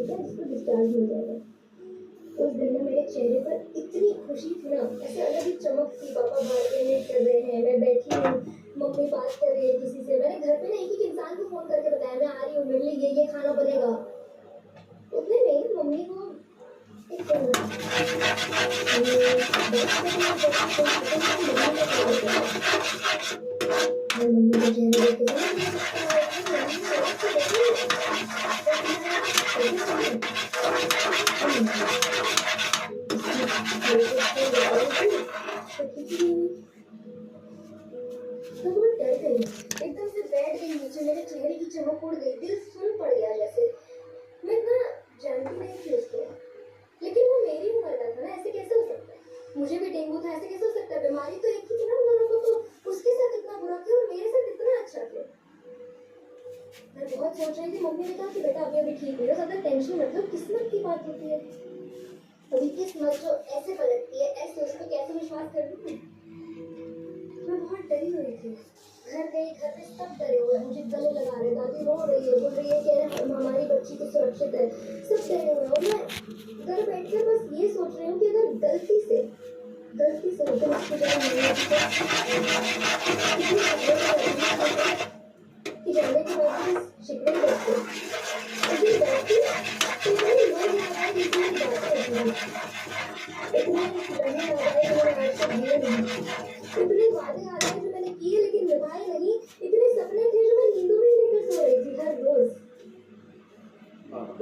ठीक है, जिसको डिस्चार्ज मिल जाएगा। उस दिन ना मेरे चेहरे पर इतनी खुशी थी ना, ऐसे अलग ही चमक थी। पापा बाहर वेट कर रहे हैं, मैं बैठी हूँ, मम्मी बात कर रही है किसी से। मैंने घर पे ना एक इंसान को फोन करके बताया मैं आ रही हूँ, मेरे लिए ये खाना बनेगा। उतने में मम्मी को एक मम्मी के चेहरे देख के तो वो डर गई, एकदम से बैठ गई नीचे, मेरे चेहरे की चमक उड़ गई, दिल सुन पड़ गया जैसे। मैं इतना जानती नहीं थी उसको, लेकिन वो मेरी उम्र का था ना, ऐसे कैसे हो सकता है? मुझे भी डेंगू था, ऐसे कैसे हो सकता है? बीमारी तो एक ही थी ना उन दोनों को, तो उसके साथ इतना बुरा क्यों और मेरे साथ इतना अच्छा क्यों? मैं बहुत सोच रही थी। मम्मी ने कहा कि बेटा अभी अभी ठीक हो जाओ, ज्यादा टेंशन मत लो, किस्मत की बात होती है। अभी किस्मत जो ऐसे पलटती है, ऐसे उसको कैसे विश्वास कर लूं मैं बहुत डरी हुई थी। घर गई, घर पे सब डरे हुए हैं, मुझे गले लगा रहे, दादी रो रही है, बोल रही है कह रहे हमारी बच्ची तो सुरक्षित है, सब डरे हुए हैं। और मैं घर बैठ कर बस ये सोच रही हूँ कि अगर गलती से होकर उसकी जगह कि जाने के बाद भी शिकवे करते अभी बैठी तो मैंने लोग याद आए जिसमें बात करती हूँ, इतने लम्हे याद आए जो मैंने आज तक दिए नहीं, इतने वादे याद आए जो मैंने किए लेकिन निभाए नहीं, इतने सपने थे जो मैं नींदों में ही लेकर सो रही थी हर रोज।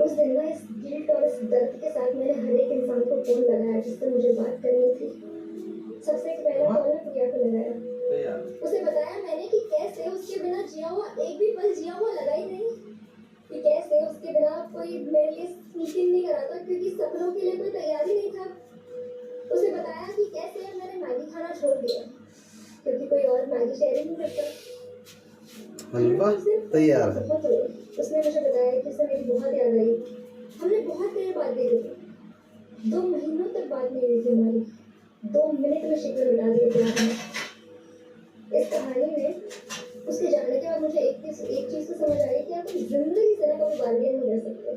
उस दिन ना इस गिल्ट और इस दर्द के साथ मैंने हर एक इंसान को फोन लगाया जिससे मुझे बात करनी थी। सबसे पहला कॉल मैं प्रिया को लगाया, उसे बताया मैंने कि कैसे उसके बिना जिया हुआ एक भी पल जिया हुआ लगा ही नहीं, कि कैसे उसके बिना कोई मेरे लिए मीटिंग नहीं कराता क्योंकि सपनों के लिए कोई तैयारी नहीं था। उसे बताया कि कैसे मैंने मैगी खाना छोड़ दिया क्योंकि कोई और मैगी शेयर ही नहीं करता। तैयार। उसने मुझे बताया कि उसे मेरी बहुत याद आई, हमने बहुत देर बाद देखी थी, 2 महीनों तक बात नहीं हुई थी हमारी, 2 मिनट में शिकवे मिटा दिए थे आपने। इस कहानी में उसके जाने के बाद मुझे एक चीज तो समझ आई कि आप जिंदगी से ना कभी बार्गेन नहीं कर सकते।